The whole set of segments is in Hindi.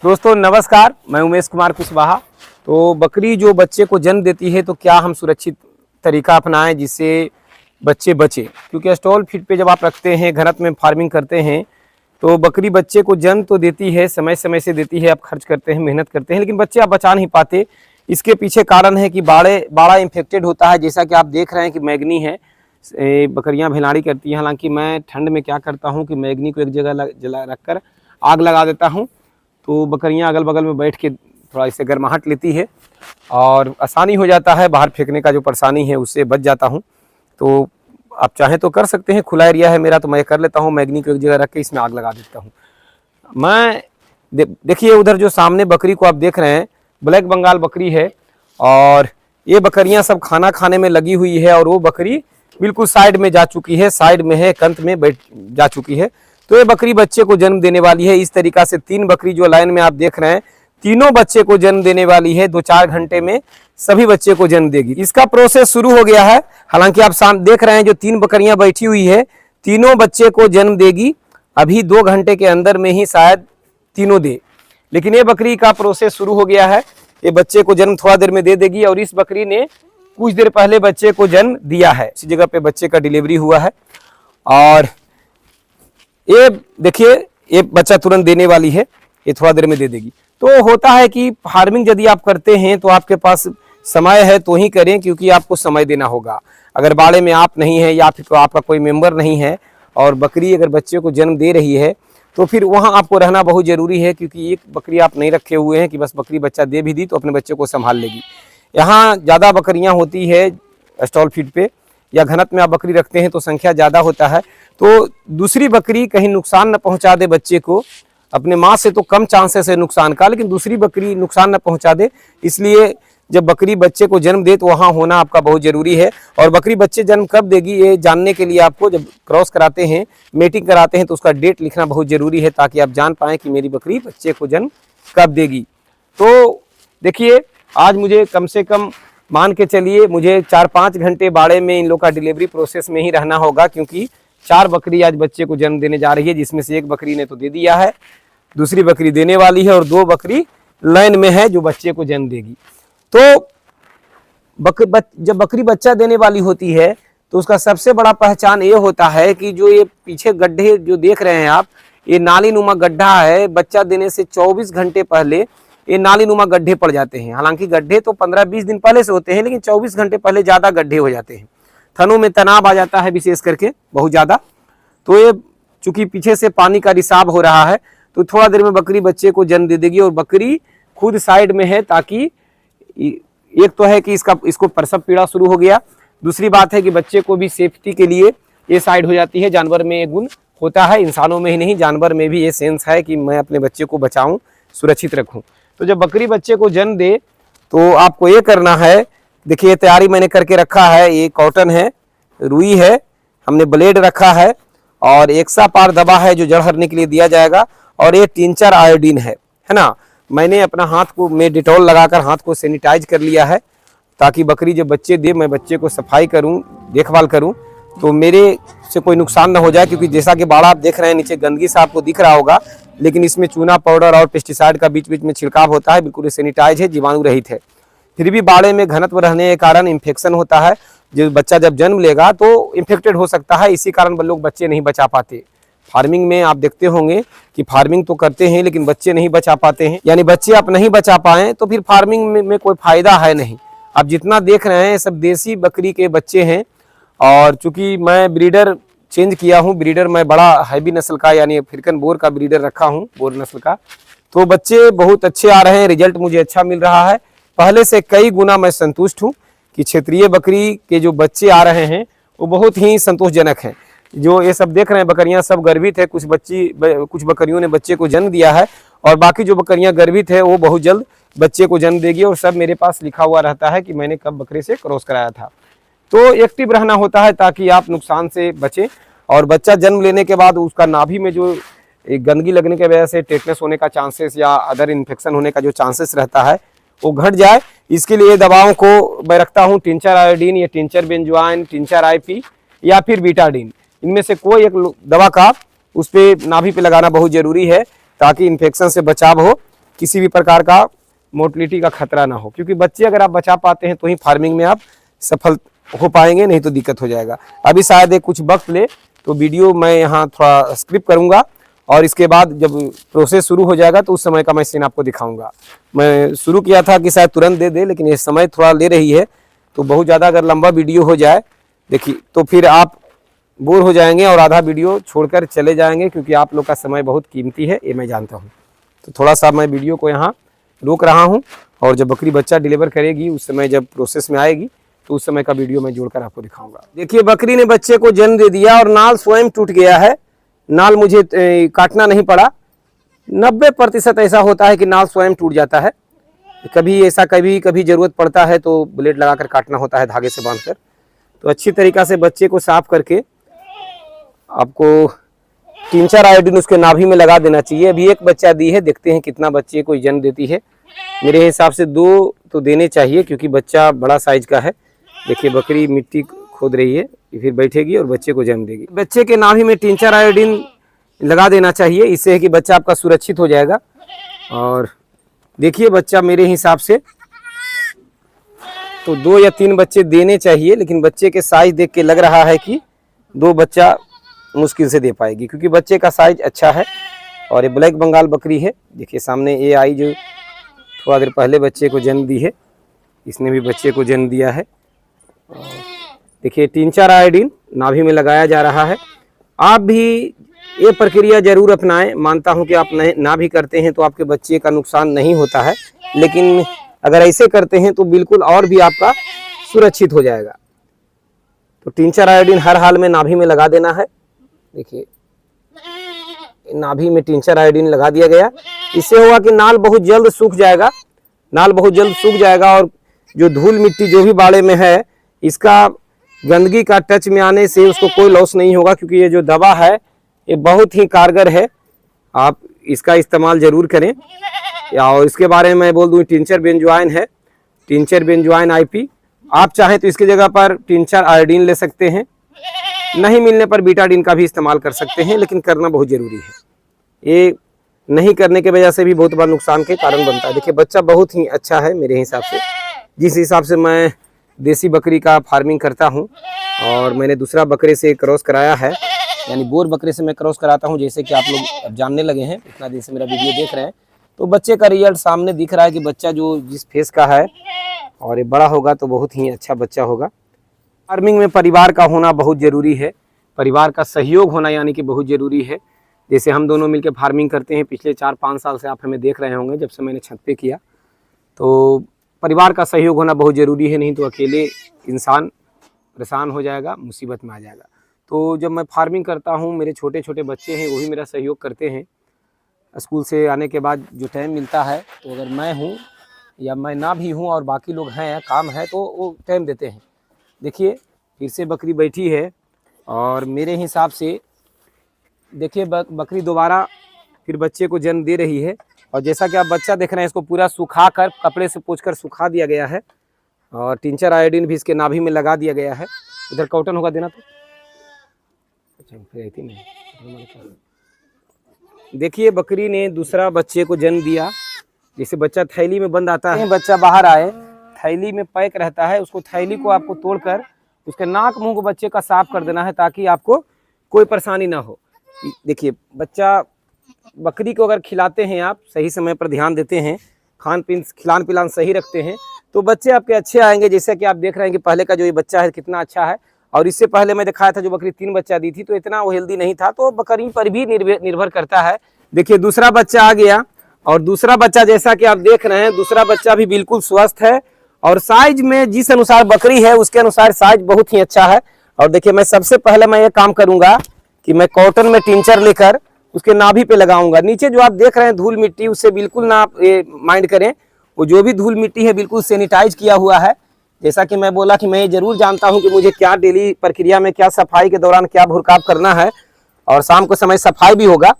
दोस्तों नमस्कार, मैं उमेश कुमार कुशवाहा। तो बकरी जो बच्चे को जन्म देती है तो क्या हम सुरक्षित तरीका अपनाएं जिससे बच्चे बचे, क्योंकि स्टॉल फीड पे जब आप रखते हैं, घनत्व में फार्मिंग करते हैं तो बकरी बच्चे को जन्म तो देती है, समय समय से देती है, आप खर्च करते हैं, मेहनत करते हैं, लेकिन बच्चे आप बचा नहीं पाते। इसके पीछे कारण है कि बाड़ा इन्फेक्टेड होता है। जैसा कि आप देख रहे हैं कि मैगनी है, बकरियां भेलाड़ी करती हैं। हालांकि मैं ठंड में क्या करता हूं कि मैगनी को एक जगह जला रखकर आग लगा देता हूं, तो बकरियां अगल बगल में बैठ के थोड़ा इससे गर्माहट लेती है और आसानी हो जाता है, बाहर फेंकने का जो परेशानी है उससे बच जाता हूं। तो आप चाहें तो कर सकते हैं, खुला एरिया है मेरा तो मैं कर लेता हूं, मैगनी को एक जगह रख के इसमें आग लगा देता हूं। मैं देखिए उधर जो सामने बकरी को आप देख रहे हैं, ब्लैक बंगाल बकरी है और ये बकरियां सब खाना खाने में लगी हुई है और वो बकरी बिल्कुल साइड में जा चुकी है, साइड में है, कंत में बैठ जा चुकी है। तो ये बकरी बच्चे को जन्म देने वाली है। इस तरीका से 3 बकरी जो लाइन में आप देख रहे हैं, तीनों बच्चे को जन्म देने वाली है। 2-4 घंटे में सभी बच्चे को जन्म देगी। इसका प्रोसेस शुरू हो गया है। हालांकि आप सामने देख रहे हैं जो 3 बकरियां बैठी हुई है, तीनों बच्चे को जन्म देगी। अभी 2 घंटे के अंदर में ही शायद तीनों दे, लेकिन ये बकरी का प्रोसेस शुरू हो गया है। ये बच्चे को जन्म थोड़ा देर में दे देगी और इस बकरी ने कुछ देर पहले बच्चे को जन्म दिया है। इसी जगह पे बच्चे का डिलीवरी हुआ है और ये देखिए ये बच्चा तुरंत देने वाली है, ये थोड़ा देर में दे देगी। तो होता है कि फार्मिंग यदि आप करते हैं तो आपके पास समय है तो ही करें, क्योंकि आपको समय देना होगा। अगर बाड़े में आप नहीं है या फिर आपका कोई मेंबर नहीं है और बकरी अगर बच्चे को जन्म दे रही है तो फिर वहाँ आपको रहना बहुत ज़रूरी है, क्योंकि एक बकरी आप नहीं रखे हुए हैं कि बस बकरी बच्चा दे भी दी तो अपने बच्चे को संभाल लेगी। यहाँ ज़्यादा बकरियाँ होती है स्टॉल फीड पे या घनत्व में आप बकरी रखते हैं तो संख्या ज़्यादा होता है, तो दूसरी बकरी कहीं नुकसान न पहुँचा दे बच्चे को। अपने माँ से तो कम चांसेस है नुकसान का, लेकिन दूसरी बकरी नुकसान न पहुँचा दे, इसलिए जब बकरी बच्चे को जन्म दे तो वहाँ होना आपका बहुत ज़रूरी है। और बकरी बच्चे जन्म कब देगी ये जानने के लिए आपको जब क्रॉस कराते हैं, मेटिंग कराते हैं, तो उसका डेट लिखना बहुत ज़रूरी है, ताकि आप जान पाएँ कि मेरी बकरी बच्चे को जन्म कब देगी। तो देखिए आज मुझे कम से कम मान के चलिए मुझे 4-5 घंटे बाड़े में इन लोग का डिलीवरी प्रोसेस में ही रहना होगा, क्योंकि 4 बकरी आज बच्चे को जन्म देने जा रही है, जिसमें से 1 बकरी ने तो दे दिया है, दूसरी बकरी देने वाली है और 2 बकरी लाइन में है जो बच्चे को जन्म देगी। तो जब बकरी बच्चा देने वाली होती है तो उसका सबसे बड़ा पहचान ये होता है कि जो ये पीछे गड्ढे जो देख रहे हैं आप, ये नाली नुमा गड्ढा है। बच्चा देने से 24 घंटे पहले ये नाली नुमा गड्ढे पड़ जाते हैं। हालांकि गड्ढे तो 15-20 दिन पहले से होते हैं, लेकिन 24 घंटे पहले ज़्यादा गड्ढे हो जाते हैं। थनों में तनाव आ जाता है विशेष करके बहुत ज़्यादा। तो ये चूंकि पीछे से पानी का रिसाव हो रहा है तो थोड़ा देर में बकरी बच्चे को जन्म दे देगी और बकरी खुद साइड में है, ताकि एक तो है कि इसको प्रसव पीड़ा शुरू हो गया, दूसरी बात है कि बच्चे को भी सेफ्टी के लिए ये साइड हो जाती है। जानवर में ये गुण होता है, इंसानों में ही नहीं जानवर में भी ये सेंस है कि मैं अपने बच्चे को बचाऊं, सुरक्षित रखूं। तो जब बकरी बच्चे को जन्म दे तो आपको ये करना है, देखिए तैयारी मैंने करके रखा है। ये कॉटन है, रुई है, हमने ब्लेड रखा है और एक्सा पार दवा है जो जड़ हरने के लिए दिया जाएगा, और ये टिंचर आयोडीन है ना। मैंने अपना हाथ को में डिटॉल लगाकर हाथ को सैनिटाइज कर लिया है, ताकि बकरी जब बच्चे दे मैं बच्चे को सफाई करूं, देखभाल करूं तो मेरे से कोई नुकसान ना हो जाए। क्योंकि जैसा कि बाड़ा आप देख रहे हैं नीचे गंदगी सा आपको दिख रहा होगा, लेकिन इसमें चूना पाउडर और पेस्टिसाइड का बीच बीच में छिड़काव होता है, बिल्कुल सैनिटाइज है, जीवाणु रहित है। फिर भी बाड़े में घनत्व रहने के कारण इन्फेक्शन होता है। जो बच्चा जब जन्म लेगा तो इन्फेक्टेड हो सकता है, इसी कारण लोग बच्चे नहीं बचा पाते। फार्मिंग में आप देखते होंगे कि फार्मिंग तो करते हैं लेकिन बच्चे नहीं बचा पाते हैं, यानी बच्चे आप नहीं बचा पाए तो फिर फार्मिंग में कोई फायदा है नहीं। आप जितना देख रहे हैं सब देसी बकरी के बच्चे हैं, और चूंकि मैं ब्रीडर चेंज किया हूं, ब्रीडर मैं बड़ा हैवी नस्ल का यानी अफ्रीकन बोर का ब्रीडर रखा हूं, बोर नस्ल का, तो बच्चे बहुत अच्छे आ रहे हैं, रिजल्ट मुझे अच्छा मिल रहा है। पहले से कई गुना मैं संतुष्ट हूं कि क्षेत्रीय बकरी के जो बच्चे आ रहे हैं वो बहुत ही संतोषजनक हैं। जो ये सब देख रहे हैं बकरियां सब गर्भित है, कुछ बकरियों ने बच्चे को जन्म दिया है और बाकी जो बकरियां गर्भित है वो बहुत जल्द बच्चे को जन्म देगी, और सब मेरे पास लिखा हुआ रहता है कि मैंने कब बकरे से क्रॉस कराया था। तो एक्टिव रहना होता है ताकि आप नुकसान से बचें। और बच्चा जन्म लेने के बाद उसका नाभि में जो गंदगी लगने की वजह से टेटनस होने का चांसेस या अदर इन्फेक्शन होने का जो चांसेस रहता है वो घट जाए, इसके लिए दवाओं को मैं रखता हूँ। टिंचर आयोडीन या टिंचर बेंजोइन, टिंचर आईपी या फिर बीटाडीन, इनमें से कोई एक दवा का उस पे नाभि पे लगाना बहुत जरूरी है ताकि इन्फेक्शन से बचाव हो। किसी भी प्रकार का मोर्टलिटी का खतरा ना हो, क्योंकि बच्चे अगर आप बचा पाते हैं तो ही फार्मिंग में आप सफल हो पाएंगे, नहीं तो दिक्कत हो जाएगा। अभी शायद कुछ वक्त ले तो वीडियो मैं यहाँ थोड़ा स्क्रिप्ट करूँगा और इसके बाद जब प्रोसेस शुरू हो जाएगा तो उस समय का मैं सीन आपको दिखाऊंगा। मैं शुरू किया था कि शायद तुरंत दे दे, लेकिन ये समय थोड़ा ले रही है, तो बहुत ज़्यादा अगर लंबा वीडियो हो जाए देखिए तो फिर आप बोर हो जाएंगे और आधा वीडियो छोड़कर चले जाएंगे, क्योंकि आप लोग का समय बहुत कीमती है, ये मैं जानता हूँ। तो थोड़ा सा मैं वीडियो को यहाँ रोक रहा हूँ और जब बकरी बच्चा डिलीवर करेगी उस समय जब प्रोसेस में आएगी तो उस समय का वीडियो मैं जोड़कर आपको दिखाऊंगा। देखिए बकरी ने बच्चे को जन्म दे दिया और नाल स्वयं टूट गया है। नाल मुझे काटना नहीं पड़ा। 90% ऐसा होता है कि नाल स्वयं टूट जाता है। कभी ऐसा कभी जरूरत पड़ता है तो ब्लेड लगाकर काटना होता है धागे से बांधकर। तो अच्छी तरीक़ा से बच्चे को साफ करके आपको 3-4 आयोडीन उसके नाभि में लगा देना चाहिए। अभी एक बच्चा दी है, देखते हैं कितना बच्चे को जन्म देती है। मेरे हिसाब से 2 तो देने चाहिए, क्योंकि बच्चा बड़ा साइज का है। देखिए बकरी मिट्टी खोद रही है, फिर बैठेगी और बच्चे को जन्म देगी। बच्चे के नाभि में 3-4 आयोडीन लगा देना चाहिए, इससे है कि बच्चा आपका सुरक्षित हो जाएगा। और देखिए बच्चा मेरे हिसाब से तो 2 या 3 बच्चे देने चाहिए, लेकिन बच्चे के साइज देख के लग रहा है कि 2 बच्चा मुश्किल से दे पाएगी, क्योंकि बच्चे का साइज अच्छा है। और ये ब्लैक बंगाल बकरी है। देखिए सामने ये आई जो थोड़ा देर पहले बच्चे को जन्म दी है, इसने भी बच्चे को जन्म दिया है। देखिए 3-4 आयोडीन नाभि में लगाया जा रहा है। आप भी ये प्रक्रिया जरूर अपनाएं। मानता हूं कि आप ना भी करते हैं तो आपके बच्चे का नुकसान नहीं होता है, लेकिन अगर ऐसे करते हैं तो बिल्कुल और भी आपका सुरक्षित हो जाएगा। तो 3-4 आयोडीन हर हाल में नाभि में लगा देना है। देखिए नाभि में 3-4 आयोडीन लगा दिया गया। इससे होगा कि नाल बहुत जल्द सूख जाएगा। नाल बहुत जल्द सूख जाएगा और जो धूल मिट्टी जो भी बाड़े में है, इसका गंदगी का टच में आने से उसको कोई लॉस नहीं होगा, क्योंकि ये जो दवा है ये बहुत ही कारगर है। आप इसका इस्तेमाल जरूर करें। और इसके बारे में मैं बोल दूँ, टिंचर बेंजोआइन है, टिंचर बेंजोआइन IP। आप चाहें तो इसकी जगह पर 3-4 आयोडीन ले सकते हैं। नहीं मिलने पर बीटाडीन का भी इस्तेमाल कर सकते हैं, लेकिन करना बहुत ज़रूरी है। ये नहीं करने की वजह से भी बहुत बड़ा नुकसान के कारण बनता है। देखिए बच्चा बहुत ही अच्छा है मेरे हिसाब से। जिस हिसाब से मैं देसी बकरी का फार्मिंग करता हूं और मैंने दूसरा बकरे से क्रॉस कराया है, यानी बोर बकरे से मैं क्रॉस कराता हूं, जैसे कि आप लोग अब जानने लगे हैं, इतना दिन से मेरा वीडियो देख रहे हैं, तो बच्चे का रिजल्ट सामने दिख रहा है कि बच्चा जो जिस फेस का है और ये बड़ा होगा तो बहुत ही अच्छा बच्चा होगा। फार्मिंग में परिवार का होना बहुत ज़रूरी है। परिवार का सहयोग होना यानी कि बहुत ज़रूरी है। जैसे हम दोनों मिलकर फार्मिंग करते हैं, पिछले 4-5 साल से आप हमें देख रहे होंगे, जब से मैंने छत पे किया। तो परिवार का सहयोग होना बहुत ज़रूरी है, नहीं तो अकेले इंसान परेशान हो जाएगा, मुसीबत में आ जाएगा। तो जब मैं फार्मिंग करता हूँ, मेरे छोटे छोटे बच्चे हैं, वही मेरा सहयोग करते हैं। स्कूल से आने के बाद जो टाइम मिलता है, तो अगर मैं हूँ या मैं ना भी हूँ और बाकी लोग हैं, काम है, तो वो टाइम देते हैं। देखिए फिर से बकरी बैठी है और मेरे हिसाब से देखिए बकरी दोबारा फिर बच्चे को जन्म दे रही है। और जैसा कि आप बच्चा देख रहे हैं, इसको पूरा सुखा कर कपड़े से पोंछकर सुखा दिया गया है और 3-4 आयोडीन भी इसके नाभि में लगा दिया गया है। उधर कॉटन होगा देना तो अच्छा नहीं। देखिए बकरी ने दूसरा बच्चे को जन्म दिया। जैसे बच्चा थैली में बंद आता है, बच्चा बाहर आए, थैली में पैक रहता है, उसको थैली को आपको तोड़कर उसके नाक मुंह को बच्चे का साफ कर देना है, ताकि आपको कोई परेशानी ना हो। देखिए बच्चा बकरी को अगर खिलाते हैं, आप सही समय पर ध्यान देते हैं, खिलान पिलान सही रखते हैं, तो बच्चे आपके अच्छे आएंगे। जैसे कि आप देख रहे हैं कि पहले का जो ये बच्चा है कितना अच्छा है। और इससे पहले मैं दिखाया था जो बकरी 3 बच्चा दी थी, तो इतना वो हेल्दी नहीं था। तो बकरी पर भी निर्भर करता है। देखिए दूसरा बच्चा आ गया और दूसरा बच्चा जैसा कि आप देख रहे हैं, दूसरा बच्चा भी बिल्कुल स्वस्थ है और साइज में जिस अनुसार बकरी है उसके अनुसार साइज बहुत ही अच्छा है। और देखिए मैं सबसे पहले मैं ये काम करूंगा कि मैं कॉटन में टिंचर लेकर उसके नाभि पे लगाऊंगा। नीचे जो आप देख रहे हैं धूल मिट्टी, उससे बिल्कुल ना माइंड करें। वो जो भी धूल मिट्टी है बिल्कुल सैनिटाइज किया हुआ है। जैसा कि मैं बोला कि मैं ये जरूर जानता हूं कि मुझे क्या डेली प्रक्रिया में क्या सफाई के दौरान क्या भुरकाव करना है, और शाम को समय सफाई भी होगा।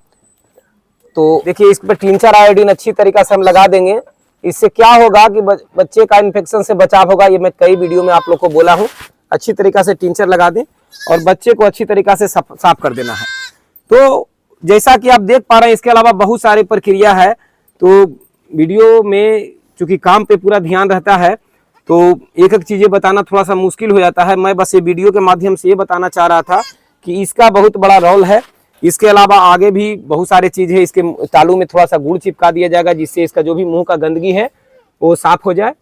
तो देखिए इस पर 3-4 आयोडीन अच्छी तरीके से हम लगा देंगे। इससे क्या होगा कि बच्चे का इन्फेक्शन से बचाव होगा। ये मैं कई वीडियो में आप लोग को बोला हूँ। अच्छी तरीके से टिंचर लगा दें और बच्चे को अच्छी तरीके से साफ कर देना है। तो जैसा कि आप देख पा रहे हैं, इसके अलावा बहुत सारी प्रक्रिया है। तो वीडियो में चूंकि काम पे पूरा ध्यान रहता है तो एक एक चीज़ें बताना थोड़ा सा मुश्किल हो जाता है। मैं बस ये वीडियो के माध्यम से ये बताना चाह रहा था कि इसका बहुत बड़ा रोल है। इसके अलावा आगे भी बहुत सारे चीज़ है। इसके तालू में थोड़ा सा गुड़ चिपका दिया जाएगा जिससे इसका जो भी मुंह का गंदगी है वो साफ हो जाए।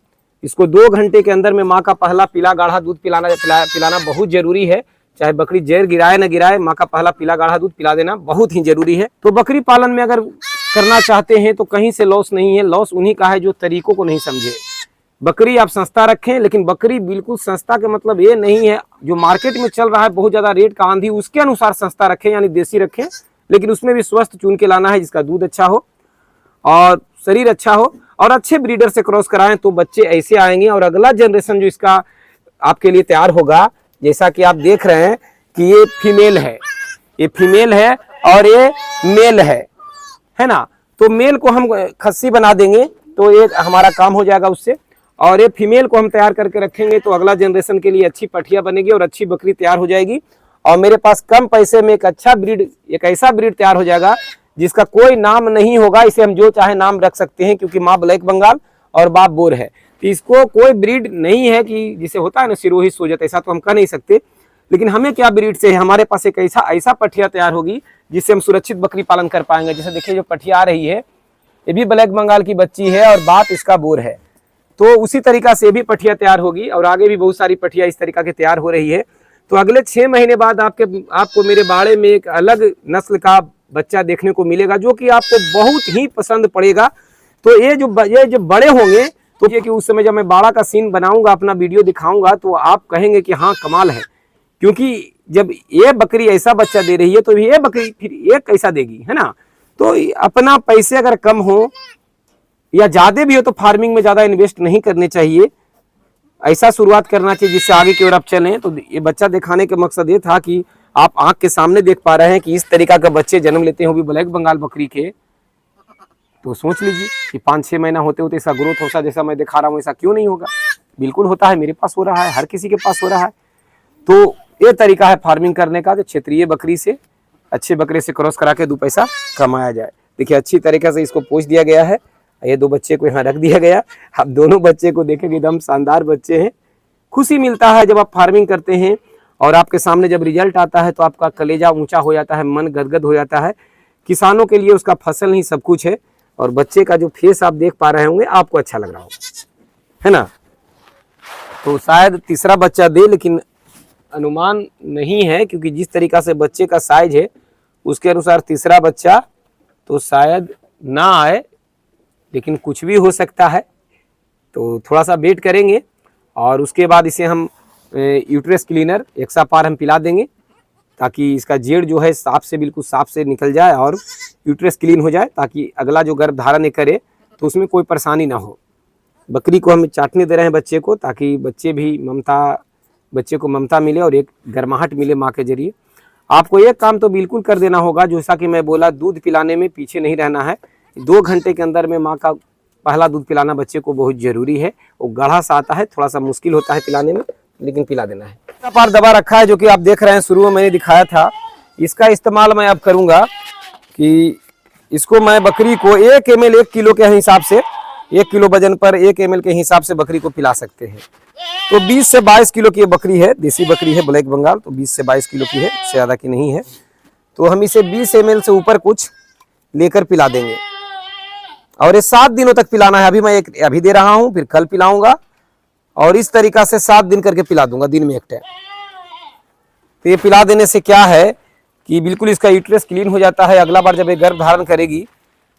इसको 2 घंटे के अंदर में माँ का पहला पीला गाढ़ा दूध पिलाना बहुत जरूरी है। चाहे बकरी जहर गिराए न गिराए, माँ का पहला पीला गाढ़ा दूध पिला देना बहुत ही जरूरी है। तो बकरी पालन में अगर करना चाहते हैं तो कहीं से लॉस नहीं है। लॉस उन्हीं का है जो तरीकों को नहीं समझे। बकरी आप सस्ता रखें, लेकिन बकरी बिल्कुल सस्ता का मतलब ये नहीं है जो मार्केट में चल रहा है बहुत ज्यादा रेट का आंधी, उसके अनुसार सस्ता रखें यानी देसी रखें, लेकिन उसमें भी स्वस्थ चुन के लाना है जिसका दूध अच्छा हो और शरीर अच्छा हो और अच्छे ब्रीडर से क्रॉस कराएं तो बच्चे ऐसे आएंगे। और अगला जनरेशन जो इसका आपके लिए तैयार होगा, जैसा कि आप देख रहे हैं कि ये फीमेल है, ये फीमेल है और ये मेल है ना। तो मेल को हम खस्सी बना देंगे तो ये हमारा काम हो जाएगा उससे, और ये फीमेल को हम तैयार करके रखेंगे तो अगला जनरेशन के लिए अच्छी पठिया बनेगी और अच्छी बकरी तैयार हो जाएगी। और मेरे पास कम पैसे में एक अच्छा ब्रीड, एक ऐसा ब्रीड तैयार हो जाएगा जिसका कोई नाम नहीं होगा। इसे हम जो चाहे नाम रख सकते हैं क्योंकि माँ ब्लैक बंगाल और बाप बोर है। तो इसको कोई ब्रीड नहीं है कि जिसे होता है ना सिरोही सोजत, ऐसा तो हम कह नहीं सकते। लेकिन हमें क्या ब्रीड से है, हमारे पास एक ऐसा पठिया तैयार होगी जिससे हम सुरक्षित बकरी पालन कर पाएंगे। जैसे देखिए जो पठिया आ रही है ये भी ब्लैक बंगाल की बच्ची है और बाप इसका बोर है। तो उसी तरीका से भी पठिया तैयार होगी और आगे भी बहुत सारी पठिया इस तरीका की तैयार हो रही है। तो अगले 6 महीने बाद आपको मेरे बाड़े में एक अलग नस्ल का बच्चा देखने को मिलेगा जो कि आपको बहुत ही पसंद पड़ेगा। तो ये जो बड़े होंगे तो ये कि उस समय जब मैं बाड़ा का सीन बनाऊंगा, अपना वीडियो दिखाऊंगा, तो आप कहेंगे कि हाँ कमाल है। क्योंकि जब ये बकरी ऐसा बच्चा दे रही है तो ये बकरी फिर ये कैसा देगी, है ना। तो अपना पैसे अगर कम हो या ज्यादा भी हो तो फार्मिंग में ज्यादा इन्वेस्ट नहीं करने चाहिए, ऐसा शुरुआत करना चाहिए जिससे आगे की ओर आप चलें। तो ये बच्चा दिखाने का मकसद ये था कि आप आंख के सामने देख पा रहे हैं कि इस तरीका के बच्चे जन्म लेते हैं वो भी ब्लैक बंगाल बकरी के। तो सोच लीजिए कि 5-6 महीना होते होते ऐसा ग्रोथ होता जैसा मैं दिखा रहा हूँ, ऐसा क्यों नहीं होगा। बिल्कुल होता है, मेरे पास हो रहा है, हर किसी के पास हो रहा है। तो ये तरीका है फार्मिंग करने का कि क्षेत्रीय बकरी से अच्छे बकरे से क्रॉस करा के 2 पैसा कमाया जाए। देखिए अच्छी तरीके से इसको पोष दिया गया है, ये 2 बच्चे को यहाँ रख दिया गया। आप दोनों बच्चे को देखेंगे एकदम शानदार बच्चे हैं। खुशी मिलता है जब आप फार्मिंग करते हैं और आपके सामने जब रिजल्ट आता है तो आपका कलेजा ऊंचा हो जाता है, मन गदगद हो जाता है। किसानों के लिए उसका फसल ही सब कुछ है। और बच्चे का जो फेस आप देख पा रहे होंगे आपको अच्छा लग रहा होगा, है ना। तो शायद तीसरा बच्चा दे, लेकिन अनुमान नहीं है क्योंकि जिस तरीका से बच्चे का साइज है उसके अनुसार तीसरा बच्चा तो शायद ना आए, लेकिन कुछ भी हो सकता है। तो थोड़ा सा वेट करेंगे और उसके बाद इसे हम यूट्रस क्लीनर एक्सापार हम पिला देंगे ताकि इसका जेड़ जो है साफ से बिल्कुल साफ से निकल जाए और यूट्रस क्लीन हो जाए, ताकि अगला जो गर्भ धारण करे तो उसमें कोई परेशानी ना हो। बकरी को हम चाटने दे रहे हैं बच्चे को, ताकि बच्चे को ममता मिले और एक गर्माहट मिले माँ के जरिए। आपको एक काम तो बिल्कुल कर देना होगा, जैसा कि मैं बोला, दूध पिलाने में पीछे नहीं रहना है। 2 घंटे के अंदर में माँ का पहला दूध पिलाना बच्चे को बहुत जरूरी है। वो गाढ़ा सा आता है, थोड़ा सा मुश्किल होता है पिलाने में, लेकिन पिला देना है। पार दबा रखा है जो कि आप देख रहे हैं, शुरू में मैंने दिखाया था। इसका इस्तेमाल मैं अब करूंगा कि इसको मैं बकरी को 1 ml 1 किलो के हिसाब से, 1 किलो वजन पर 1 ml के हिसाब से बकरी को पिला सकते हैं। तो 20 से 22 किलो की बकरी है, देसी बकरी है ब्लैक बंगाल, तो 20 से 22 किलो की है, इससे ज़्यादा की नहीं है। तो हम इसे 20 ml से ऊपर कुछ लेकर पिला देंगे और ये 7 दिनों तक पिलाना है। अभी मैं अभी दे रहा हूँ, फिर कल पिलाऊंगा और इस तरीका से 7 दिन करके पिला दूंगा, दिन में 1 टाइम। तो ये पिला देने से क्या है कि बिल्कुल इसका यूट्रस क्लीन हो जाता है। अगला बार जब ये गर्भ धारण करेगी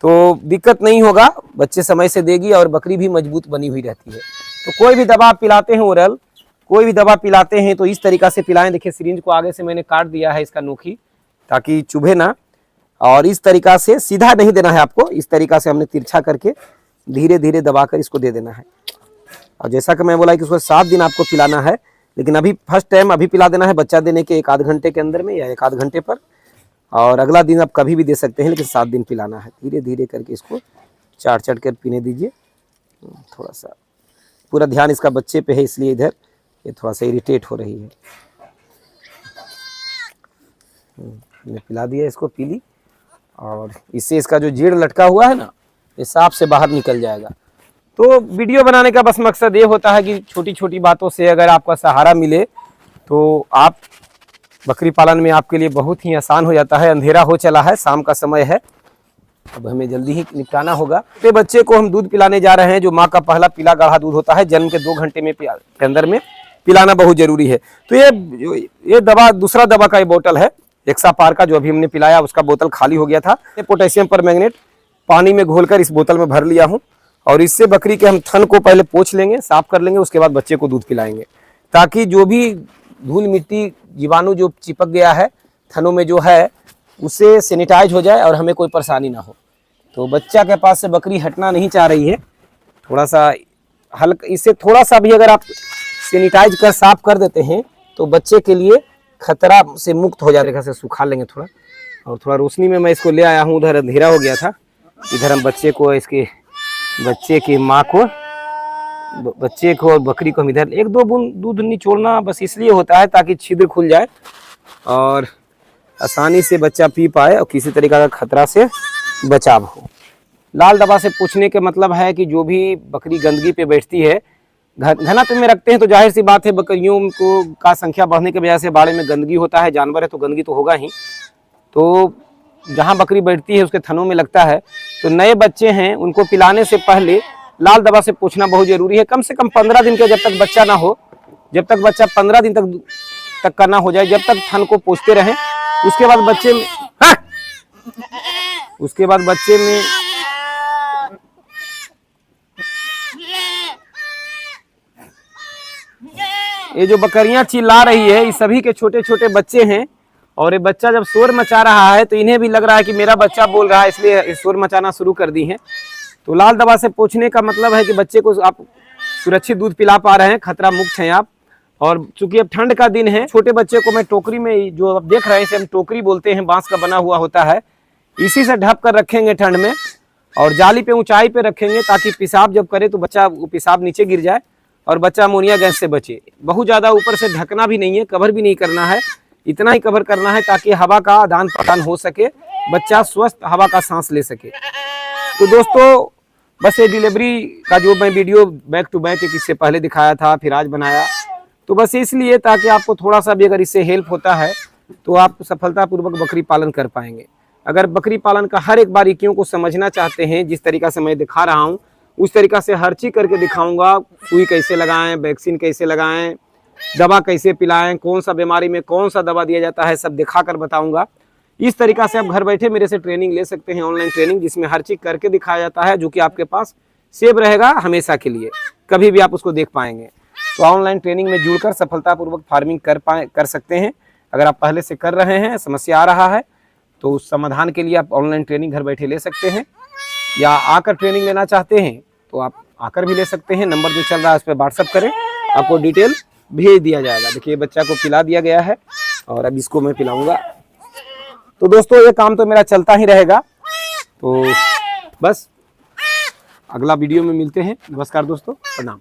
तो दिक्कत नहीं होगा, बच्चे समय से देगी और बकरी भी मजबूत बनी हुई रहती है। तो कोई भी दवा पिलाते हैं ओरल, कोई भी दवा पिलाते हैं तो इस तरीका से पिलाएं। देखिए सिरिंज को आगे से मैंने काट दिया है इसका नोखी, ताकि चुभे ना, और इस तरीका से सीधा नहीं देना है आपको, इस तरीका से हमने तिरछा करके धीरे धीरे दबाकर इसको दे देना है। और जैसा कि मैं बोला कि उसको 7 दिन आपको पिलाना है, लेकिन अभी फर्स्ट टाइम अभी पिला देना है बच्चा देने के 1 आध घंटे के अंदर में या 1 आध घंटे पर, और अगला दिन आप कभी भी दे सकते हैं, लेकिन 7 दिन पिलाना है। धीरे धीरे करके इसको चाट चाट कर पीने दीजिए। थोड़ा सा पूरा ध्यान इसका बच्चे पे है, इसलिए इधर ये थोड़ा सा इरिटेट हो रही है। मैंने पिला दिया इसको, पी ली। और इससे इसका जो जेड़ लटका हुआ है ना, पेशाब से बाहर निकल जाएगा। तो वीडियो बनाने का बस मकसद ये होता है कि छोटी छोटी बातों से अगर आपका सहारा मिले तो आप बकरी पालन में आपके लिए बहुत ही आसान हो जाता है। अंधेरा हो चला है, शाम का समय है, अब हमें जल्दी ही निपटाना होगा। छोटे बच्चे को हम दूध पिलाने जा रहे हैं, जो माँ का पहला पीला गाढ़ा दूध होता है, जन्म के 2 घंटे में के अंदर में पिलाना बहुत जरूरी है। तो ये दवा, दूसरा दवा का ये बोतल है एक्सापार का, जो अभी हमने पिलाया उसका बोतल खाली हो गया था। पोटेशियम परमैंगनेट पानी में घोलकर इस बोतल में भर लिया हूँ और इससे बकरी के हम थन को पहले पोंछ लेंगे, साफ कर लेंगे, उसके बाद बच्चे को दूध पिलाएंगे, ताकि जो भी धूल मिट्टी जीवाणु जो चिपक गया है थनों में जो है उससे सैनिटाइज हो जाए और हमें कोई परेशानी ना हो। तो बच्चा के पास से बकरी हटना नहीं चाह रही है, थोड़ा सा हल्का, इससे थोड़ा सा भी अगर आप सैनिटाइज कर साफ कर देते हैं तो बच्चे के लिए खतरा से मुक्त हो जाएगा। से सुखा लेंगे थोड़ा, और थोड़ा रोशनी में मैं इसको ले आया हूँ, उधर अंधेरा हो गया था। इधर हम बच्चे को, इसके बच्चे की माँ को, बच्चे को और बकरी को हम इधर 1-2 बूंद दूध निचोड़ना बस इसलिए होता है ताकि छिद्र खुल जाए और आसानी से बच्चा पी पाए और किसी तरीका का खतरा से बचाव हो। लाल दवा से पूछने के मतलब है कि जो भी बकरी गंदगी पे बैठती है, घनत्व में रखते हैं तो जाहिर सी बात है बकरियों को का संख्या बढ़ने की वजह से बाड़े में गंदगी होता है, जानवर है तो गंदगी तो होगा ही। तो जहाँ बकरी बैठती है उसके थनों में लगता है। तो नए बच्चे हैं उनको पिलाने से पहले लाल दवा से पूछना बहुत जरूरी है। कम से कम 15 दिन के जब तक बच्चा ना हो, जब तक बच्चा 15 दिन तक का ना हो जाए, जब तक थन को पोंछते रहें, उसके बाद बच्चे में उसके बाद बच्चे में ये जो बकरियां चिल्ला रही है, ये सभी के छोटे छोटे बच्चे हैं और ये बच्चा जब शोर मचा रहा है तो इन्हें भी लग रहा है कि मेरा बच्चा बोल रहा है, इसलिए शोर मचाना शुरू कर दी है। तो लाल दवा से पूछने का मतलब है कि बच्चे को आप सुरक्षित दूध पिला पा रहे हैं, खतरा मुक्त हैं आप। और चूंकि अब ठंड का दिन है, छोटे बच्चे को मैं टोकरी में, जो आप देख रहे हैं इसे हम टोकरी बोलते हैं, बांस का बना हुआ होता है, इसी से ढक कर रखेंगे ठंड में और जाली पे ऊंचाई पे रखेंगे ताकि पेशाब जब करे तो बच्चा वो पेशाब नीचे गिर जाए और बच्चा अमोनिया गैस से बचे। बहुत ज़्यादा ऊपर से ढकना भी नहीं है, कवर भी नहीं करना है, इतना ही कवर करना है ताकि हवा का आदान प्रदान हो सके, बच्चा स्वस्थ हवा का सांस ले सके। तो दोस्तों बस ये डिलीवरी का जो मैं वीडियो बैक टू बैक एक इससे पहले दिखाया था, फिर आज बनाया, तो बस इसलिए ताकि आपको थोड़ा सा भी अगर इससे हेल्प होता है तो आप सफलतापूर्वक बकरी पालन कर पाएंगे। अगर बकरी पालन का हर एक बारीकियों को समझना चाहते हैं, जिस तरीका से मैं दिखा रहा हूँ उस तरीका से हर चीज करके दिखाऊंगा। सुई कैसे लगाएं, वैक्सीन कैसे लगाएं, दवा कैसे पिलाएं, कौन सा बीमारी में कौन सा दवा दिया जाता है, सब दिखा कर बताऊंगा। इस तरीका से आप घर बैठे मेरे से ट्रेनिंग ले सकते हैं, ऑनलाइन ट्रेनिंग, जिसमें हर चीज करके दिखाया जाता है, जो कि आपके पास सेव रहेगा हमेशा के लिए, कभी भी आप उसको देख पाएंगे। तो ऑनलाइन ट्रेनिंग में जुड़कर सफलतापूर्वक फार्मिंग कर सकते हैं। अगर आप पहले से कर रहे हैं, समस्या आ रहा है, तो उस समाधान के लिए आप ऑनलाइन ट्रेनिंग घर बैठे ले सकते हैं, या आकर ट्रेनिंग लेना चाहते हैं तो आप आकर भी ले सकते हैं। नंबर जो चल रहा है उस पर व्हाट्सअप करें, आपको डिटेल भेज दिया जाएगा। देखिए बच्चा को पिला दिया गया है और अब इसको मैं पिलाऊंगा। तो दोस्तों ये काम तो मेरा चलता ही रहेगा। तो बस अगला वीडियो में मिलते हैं। नमस्कार दोस्तों, प्रणाम।